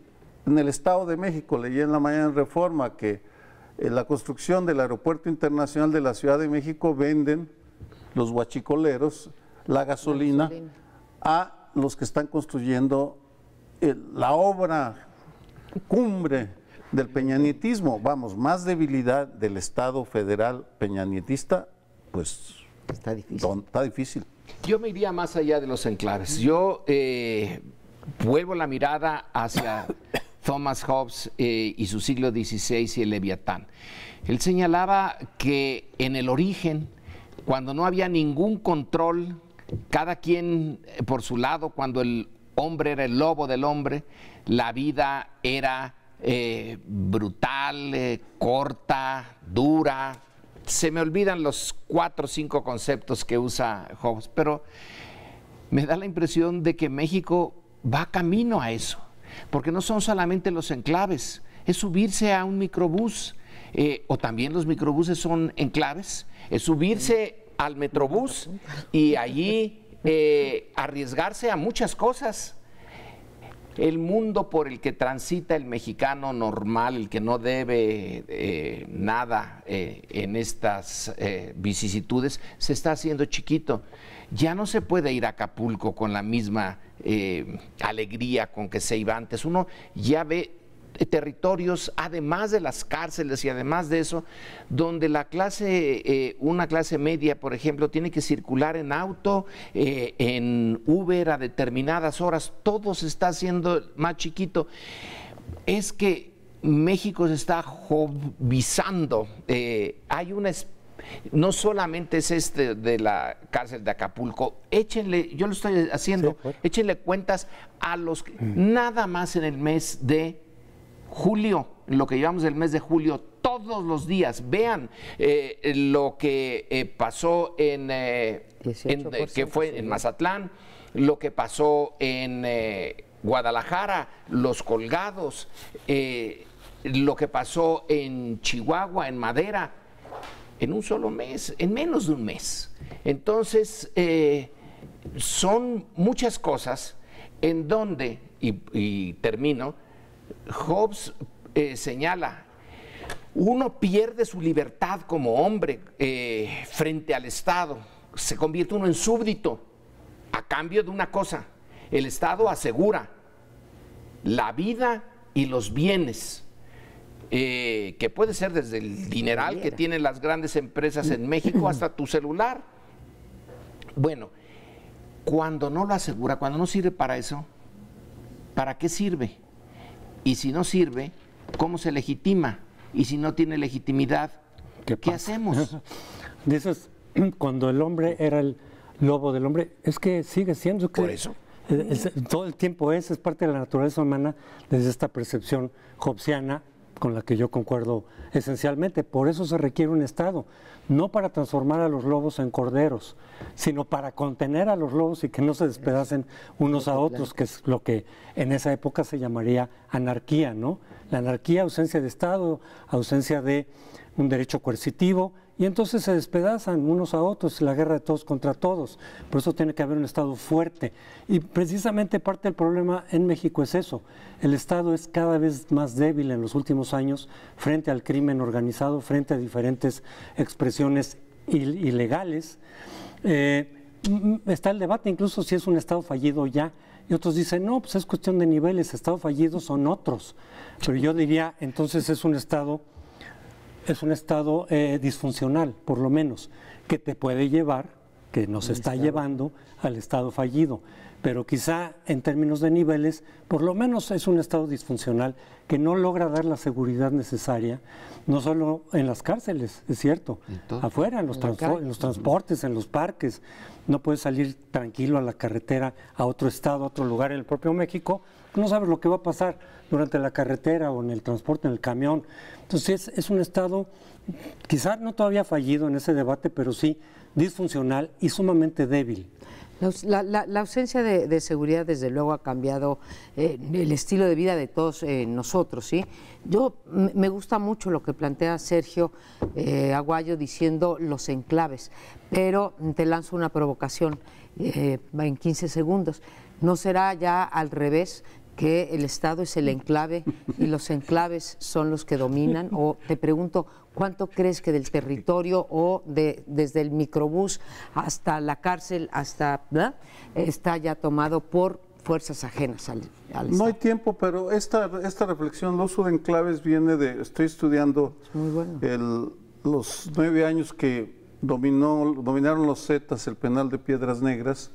Speaker 4: el Estado de México, leí en la mañana en Reforma que la construcción del Aeropuerto Internacional de la Ciudad de México venden los huachicoleros la gasolina a los que están construyendo la obra cumbre del peñanietismo. Vamos, más debilidad del Estado federal peñanietista, pues
Speaker 1: está difícil.
Speaker 4: Está difícil.
Speaker 3: Yo me iría más allá de los enclaves. Yo vuelvo la mirada hacia Thomas Hobbes y su siglo XVI y el Leviatán. Él señalaba que en el origen, cuando no había ningún control, cada quien por su lado, cuando el hombre era el lobo del hombre, la vida era brutal, corta, dura. Se me olvidan los 4 o 5 conceptos que usa Hobbes, pero me da la impresión de que México va camino a eso, porque no son solamente los enclaves, es subirse a un microbús, o también los microbuses son enclaves, es subirse al metrobús y allí arriesgarse a muchas cosas. El mundo por el que transita el mexicano normal, el que no debe nada en estas vicisitudes, se está haciendo chiquito. Ya no se puede ir a Acapulco con la misma alegría con que se iba antes. Uno ya ve territorios, además de las cárceles y además de eso, donde la clase, una clase media, por ejemplo, tiene que circular en auto, en Uber a determinadas horas, todo se está haciendo más chiquito. Es que México se está hobbizando. Hay una no solamente es de la cárcel de Acapulco, échenle, yo lo estoy haciendo, sí, échenle cuentas a los que, nada más en el mes de julio, en lo que llevamos del mes de julio, todos los días, vean lo que pasó que fue en Mazatlán, lo que pasó en Guadalajara, los colgados, lo que pasó en Chihuahua, en Madera, en un solo mes, en menos de un mes. Entonces, son muchas cosas en donde, y termino, Hobbes señala, uno pierde su libertad como hombre frente al Estado, se convierte uno en súbdito a cambio de una cosa, el Estado asegura la vida y los bienes, que puede ser desde el dineral que tienen las grandes empresas en México hasta tu celular. Bueno, cuando no lo asegura, cuando no sirve para eso, ¿para qué sirve? Y si no sirve, ¿cómo se legitima? Y si no tiene legitimidad, ¿qué hacemos?
Speaker 2: Dices, cuando el hombre era el lobo del hombre, es que sigue siendo.
Speaker 3: Por eso.
Speaker 2: Todo el tiempo es parte de la naturaleza humana desde esta percepción hobbesiana, con la que yo concuerdo esencialmente. Por eso se requiere un Estado, no para transformar a los lobos en corderos, sino para contener a los lobos y que no se despedacen unos a otros, que es lo que en esa época se llamaría anarquía, ¿no? La anarquía, ausencia de Estado, ausencia de un derecho coercitivo, y entonces se despedazan unos a otros, la guerra de todos contra todos. Por eso tiene que haber un Estado fuerte. Y precisamente parte del problema en México es eso. El Estado es cada vez más débil en los últimos años frente al crimen organizado, frente a diferentes expresiones ilegales. Está el debate incluso si es un Estado fallido ya. Y otros dicen, no, pues es cuestión de niveles, Estados fallidos son otros. Pero yo diría, entonces es un Estado disfuncional, por lo menos, que te puede llevar que nos está llevando al estado fallido. Pero quizá en términos de niveles, por lo menos es un estado disfuncional que no logra dar la seguridad necesaria, no solo en las cárceles, es cierto, afuera, en los transportes, en los parques. No puedes salir tranquilo a la carretera, a otro estado, a otro lugar en el propio México, no sabes lo que va a pasar durante la carretera o en el transporte, en el camión. Entonces es un estado, quizá no todavía fallido en ese debate, pero sí disfuncional y sumamente débil.
Speaker 1: La ausencia de seguridad, desde luego, ha cambiado el estilo de vida de todos nosotros, ¿sí? Me gusta mucho lo que plantea Sergio Aguayo diciendo los enclaves, pero te lanzo una provocación en 15 segundos. ¿No será ya al revés, que el Estado es el enclave y los enclaves son los que dominan? O te pregunto, ¿cuánto crees que del territorio o desde el microbús hasta la cárcel, está ya tomado por fuerzas ajenas al Estado?
Speaker 4: No hay tiempo, pero esta reflexión, el uso de enclaves viene estoy estudiando los 9 años que dominaron los Zetas el penal de Piedras Negras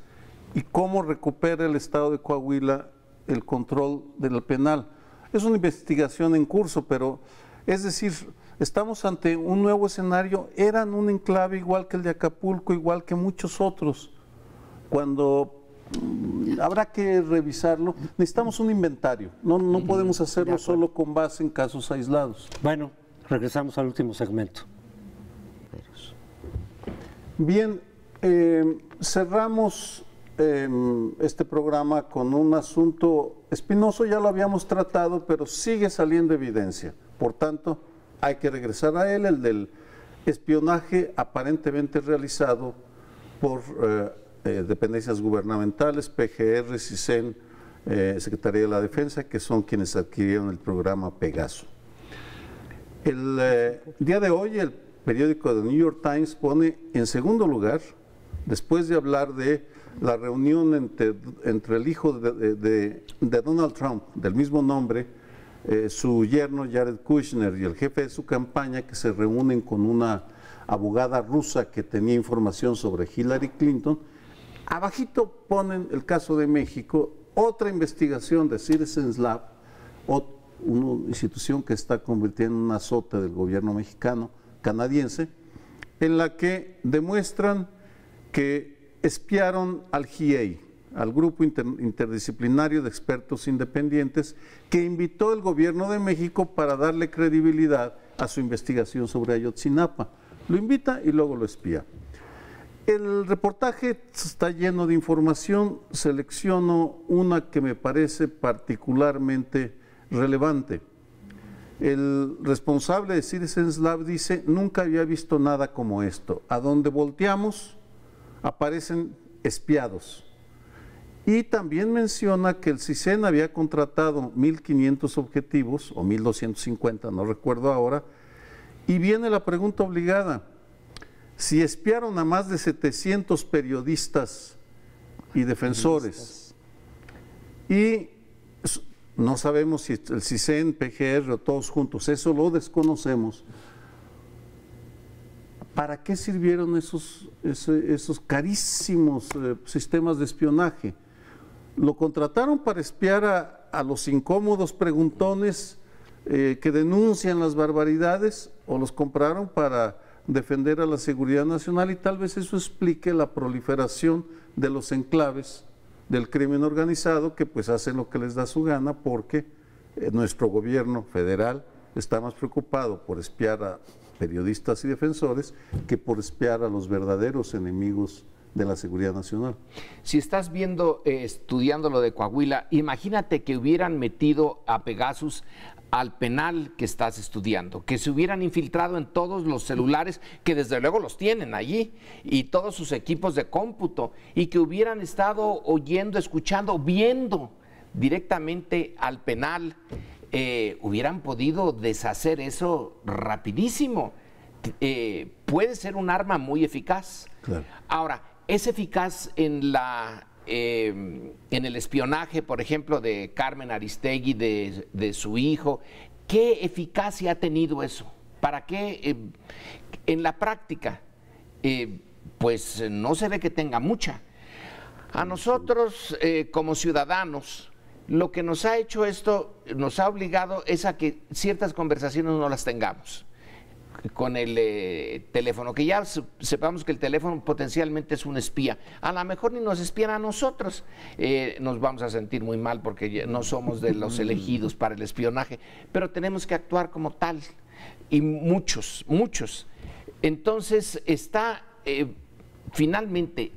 Speaker 4: y cómo recupera el Estado de Coahuila el control del penal. Es una investigación en curso, pero es decir, estamos ante un nuevo escenario. Eran un enclave igual que el de Acapulco, igual que muchos otros. Cuando habrá que revisarlo, necesitamos un inventario. No podemos hacerlo solo con base en casos aislados.
Speaker 2: Bueno, regresamos al último segmento.
Speaker 4: Bien, cerramos este programa con un asunto espinoso. Ya lo habíamos tratado, pero sigue saliendo evidencia. Por tanto, hay que regresar a él, el del espionaje aparentemente realizado por dependencias gubernamentales, PGR, CISEN, Secretaría de la Defensa, que son quienes adquirieron el programa Pegaso. El día de hoy, el periódico The New York Times pone en segundo lugar, después de hablar de la reunión entre el hijo de Donald Trump, del mismo nombre, su yerno Jared Kushner y el jefe de su campaña, que se reúnen con una abogada rusa que tenía información sobre Hillary Clinton. Abajito ponen el caso de México, otra investigación de Citizens Lab, una institución que está convirtiendo en un azote del gobierno canadiense, en la que demuestran que espiaron al GIEI, al Grupo Interdisciplinario de Expertos Independientes, que invitó el gobierno de México para darle credibilidad a su investigación sobre Ayotzinapa. Lo invita y luego lo espía. El reportaje está lleno de información, selecciono una que me parece particularmente relevante. El responsable de Citizens Lab dice: nunca había visto nada como esto. A donde volteamos aparecen espiados. Y también menciona que el CISEN había contratado 1.500 objetivos, o 1.250, no recuerdo ahora, y viene la pregunta obligada: si espiaron a más de 700 periodistas y defensores, y no sabemos si el CISEN, PGR o todos juntos, eso lo desconocemos, ¿para qué sirvieron esos carísimos sistemas de espionaje? ¿Lo contrataron para espiar a los incómodos preguntones que denuncian las barbaridades, o los compraron para defender a la seguridad nacional? Y tal vez eso explique la proliferación de los enclaves del crimen organizado, que pues hacen lo que les da su gana, porque nuestro gobierno federal está más preocupado por espiar a periodistas y defensores que por espiar a los verdaderos enemigos de la seguridad nacional.
Speaker 3: Si estás estudiando lo de Coahuila, imagínate que hubieran metido a Pegasus al penal que estás estudiando, que se hubieran infiltrado en todos los celulares, que desde luego los tienen allí, y todos sus equipos de cómputo, y que hubieran estado oyendo, escuchando, viendo directamente al penal. Hubieran podido deshacer eso rapidísimo. Puede ser un arma muy eficaz. Claro. Ahora, es eficaz en el espionaje, por ejemplo, de Carmen Aristegui, de su hijo. ¿Qué eficacia ha tenido eso? ¿Para qué? En la práctica, pues no se ve que tenga mucha. A nosotros, como ciudadanos, lo que nos ha hecho esto, nos ha obligado es a que ciertas conversaciones no las tengamos con el teléfono, que ya sepamos que el teléfono potencialmente es un espía. A lo mejor ni nos espían a nosotros, nos vamos a sentir muy mal porque no somos de los elegidos para el espionaje, pero tenemos que actuar como tal, y muchos. Entonces está finalmente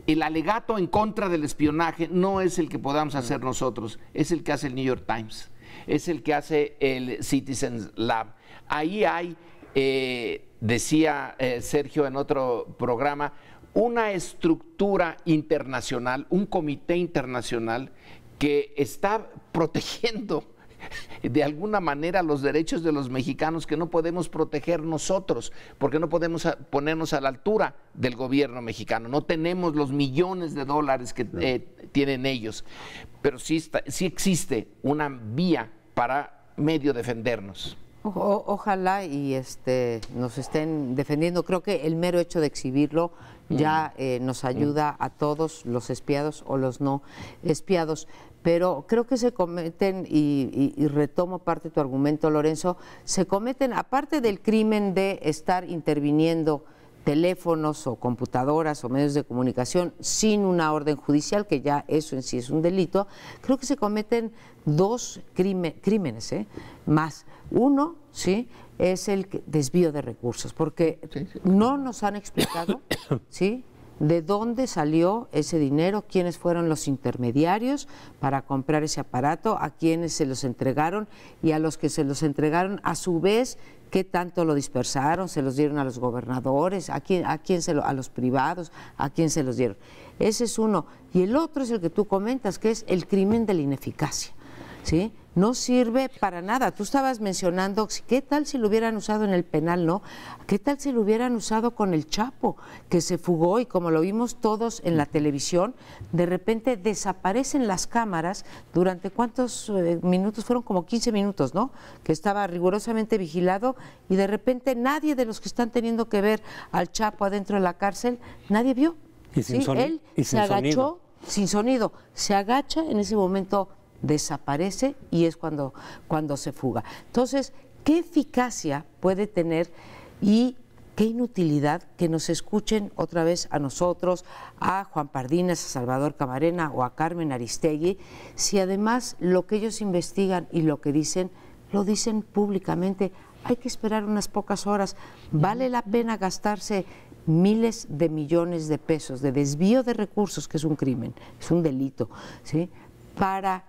Speaker 3: el alegato en contra del espionaje no es el que podamos hacer nosotros, es el que hace el New York Times, es el que hace el Citizen Lab. Ahí hay, decía Sergio en otro programa, una estructura internacional, un comité internacional que está protegiendo de alguna manera los derechos de los mexicanos que no podemos proteger nosotros, porque no podemos ponernos a la altura del gobierno mexicano, no tenemos los millones de dólares que tienen ellos, pero sí existe una vía para medio defendernos.
Speaker 1: Ojalá y nos estén defendiendo. Creo que el mero hecho de exhibirlo ya nos ayuda a todos, los espiados o los no espiados. Pero creo que se cometen, y retomo parte de tu argumento, Lorenzo, se cometen, aparte del crimen de estar interviniendo teléfonos o computadoras o medios de comunicación sin una orden judicial, que ya eso en sí es un delito, creo que se cometen dos crímenes más. Uno, ¿sí?, es el desvío de recursos, porque no nos han explicado, ¿sí?, de dónde salió ese dinero, quiénes fueron los intermediarios para comprar ese aparato, a quiénes se los entregaron y a los que se los entregaron, a su vez, qué tanto lo dispersaron, se los dieron a los gobernadores, a los privados, a quién se los dieron. Ese es uno. Y el otro es el que tú comentas, que es el crimen de la ineficacia, ¿sí? No sirve para nada. Tú estabas mencionando, ¿qué tal si lo hubieran usado en el penal, no? ¿Qué tal si lo hubieran usado con el Chapo, que se fugó y como lo vimos todos en la televisión, de repente desaparecen las cámaras durante cuántos minutos, fueron como 15 minutos, ¿no? Que estaba rigurosamente vigilado y de repente nadie de los que están teniendo que ver al Chapo adentro de la cárcel, nadie vio.
Speaker 2: Y sin sonido.
Speaker 1: Él se agachó sin sonido, se agacha en ese momento, desaparece y es cuando se fuga. Entonces, ¿qué eficacia puede tener y qué inutilidad que nos escuchen otra vez a nosotros, a Juan Pardinas, a Salvador Camarena o a Carmen Aristegui, si además lo que ellos investigan y lo que dicen, lo dicen públicamente? Hay que esperar unas pocas horas. ¿Vale la pena gastarse miles de millones de pesos de desvío de recursos, que es un crimen, es un delito, ¿sí?, para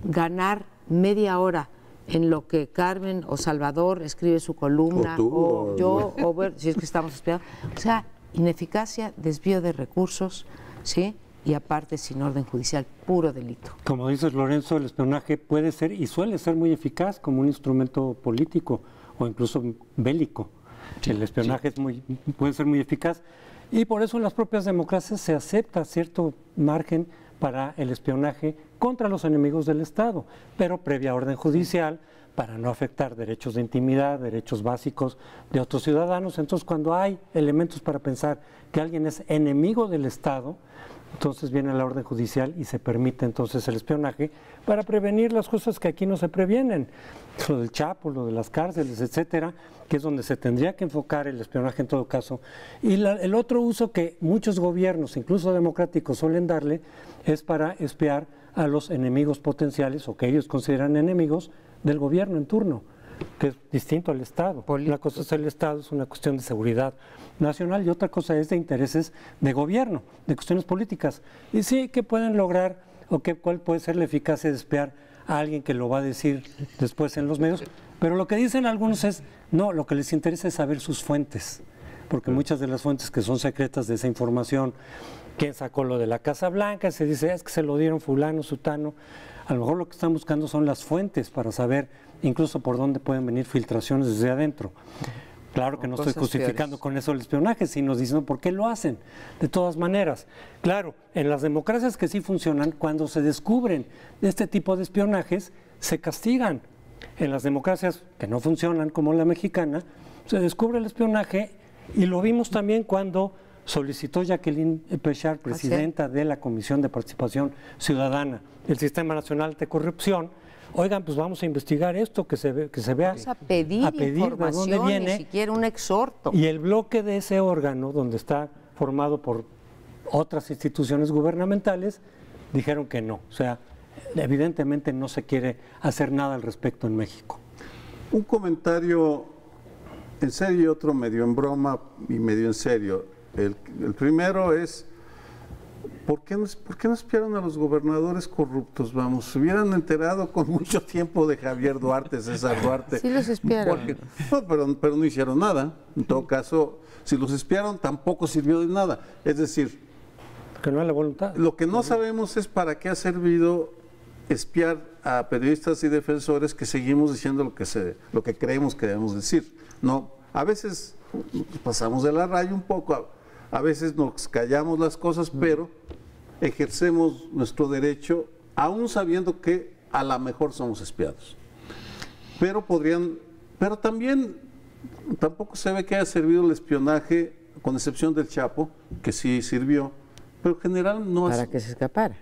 Speaker 1: ganar media hora en lo que Carmen o Salvador escribe su columna, o yo, o bueno, si es que estamos esperando? O sea, ineficacia, desvío de recursos, ¿sí?, y aparte sin orden judicial, puro delito. Como dices, Lorenzo, el espionaje puede ser y suele ser muy eficaz como un instrumento político o incluso bélico. Sí, el espionaje puede ser muy eficaz y por eso en las propias democracias se acepta cierto margen para el espionaje contra los enemigos del Estado, pero previa orden judicial para no afectar derechos de intimidad, derechos básicos de otros ciudadanos. Entonces, cuando hay elementos para pensar que alguien es enemigo del Estado, entonces viene la orden judicial y se permite entonces el espionaje para prevenir las cosas que aquí no se previenen, lo del Chapo, lo de las cárceles, etcétera, que es donde se tendría que enfocar el espionaje en todo caso. Y el otro uso que muchos gobiernos, incluso democráticos, suelen darle es para espiar a los enemigos potenciales o que ellos consideran enemigos del gobierno en turno, que es distinto al Estado. Una cosa es el Estado, es una cuestión de seguridad nacional, y otra cosa es de intereses de gobierno, de cuestiones políticas. Y sí, ¿qué pueden lograr o cuál puede ser la eficacia de espiar a alguien que lo va a decir después en los medios? Pero lo que dicen algunos es, no, lo que les interesa es saber sus fuentes, porque muchas de las fuentes que son secretas de esa información, quién sacó lo de la Casa Blanca, se dice, es que se lo dieron fulano, sutano. A lo mejor lo que están buscando son las fuentes para saber incluso por dónde pueden venir filtraciones desde adentro. Claro que no estoy justificando con eso el espionaje, sino diciendo por qué lo hacen, de todas maneras. Claro, en las democracias que sí funcionan, cuando se descubren este tipo de espionajes, se castigan. En las democracias que no funcionan, como la mexicana, se descubre el espionaje
Speaker 2: Y lo vimos también cuando solicitó Jacqueline Pechard, presidenta de la Comisión de Participación Ciudadana, el Sistema Nacional Anticorrupción. Oigan, pues vamos a investigar esto, que se vea.
Speaker 1: Vamos a pedir información,
Speaker 2: de dónde viene.
Speaker 1: ni siquiera un exhorto.
Speaker 2: Y el bloque de ese órgano, donde está formado por otras instituciones gubernamentales, dijeron que no. O sea, evidentemente no se quiere hacer nada al respecto en México.
Speaker 4: Un comentario en serio y otro medio en broma y medio en serio. El primero es, ¿por qué no espiaron a los gobernadores corruptos? Vamos, se hubieran enterado con mucho tiempo de Javier Duarte, César Duarte.
Speaker 1: Sí los espiaron.
Speaker 4: Pero no hicieron nada. En todo caso, si los espiaron, tampoco sirvió de nada. Es decir,
Speaker 2: que no hay la voluntad.
Speaker 4: Lo que no sabemos es para qué ha servido espiar a periodistas y defensores que seguimos diciendo lo que creemos que debemos decir. No, a veces pasamos de la raya un poco, a veces nos callamos las cosas, pero ejercemos nuestro derecho, aún sabiendo que a lo mejor somos espiados. Pero también tampoco se ve que haya servido el espionaje, con excepción del Chapo, que sí sirvió, pero en general no.
Speaker 1: ¿Para que se escapara?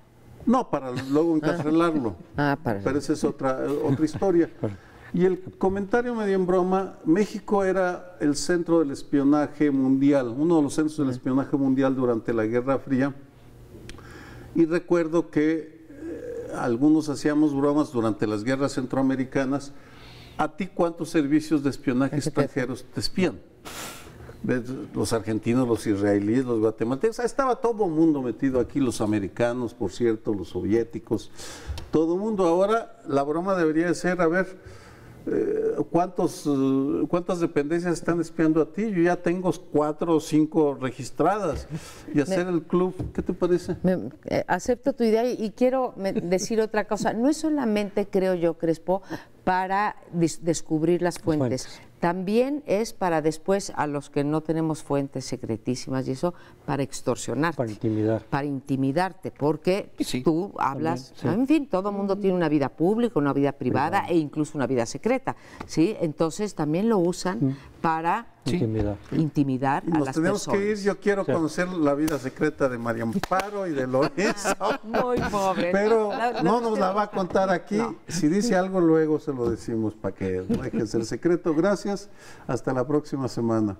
Speaker 4: No, para luego encarcelarlo. Pero esa es otra historia. Y el comentario medio en broma, México era el centro del espionaje mundial, uno de los centros del espionaje mundial durante la Guerra Fría. Y recuerdo que algunos hacíamos bromas durante las guerras centroamericanas. ¿A ti cuántos servicios de espionaje extranjeros te espían? Los argentinos, los israelíes, los guatemaltecos, estaba todo el mundo metido aquí, los americanos, por cierto, los soviéticos, todo el mundo. Ahora la broma debería de ser, a ver, ¿cuántas dependencias están espiando a ti? Yo ya tengo 4 o 5 registradas y hacer el club, ¿qué te parece?
Speaker 1: Acepto tu idea y quiero decir otra cosa. No es solamente, creo yo, Crespo, para descubrir las fuentes. También es para después, a los que no tenemos fuentes secretísimas y eso, para extorsionarte.
Speaker 2: Para intimidar.
Speaker 1: Para intimidarte, porque tú hablas,
Speaker 2: también,
Speaker 1: en fin, todo el mundo tiene una vida pública, una vida privada e incluso una vida secreta, ¿sí? Entonces también lo usan para intimidar a las personas. Nos
Speaker 4: tenemos que ir, yo quiero conocer la vida secreta de María Amparo y de Lorenzo.
Speaker 1: Muy pobre.
Speaker 4: Pero no nos la va a contar aquí. No. Si dice algo, luego se lo decimos para que no deje de ser secreto. Gracias. Hasta la próxima semana.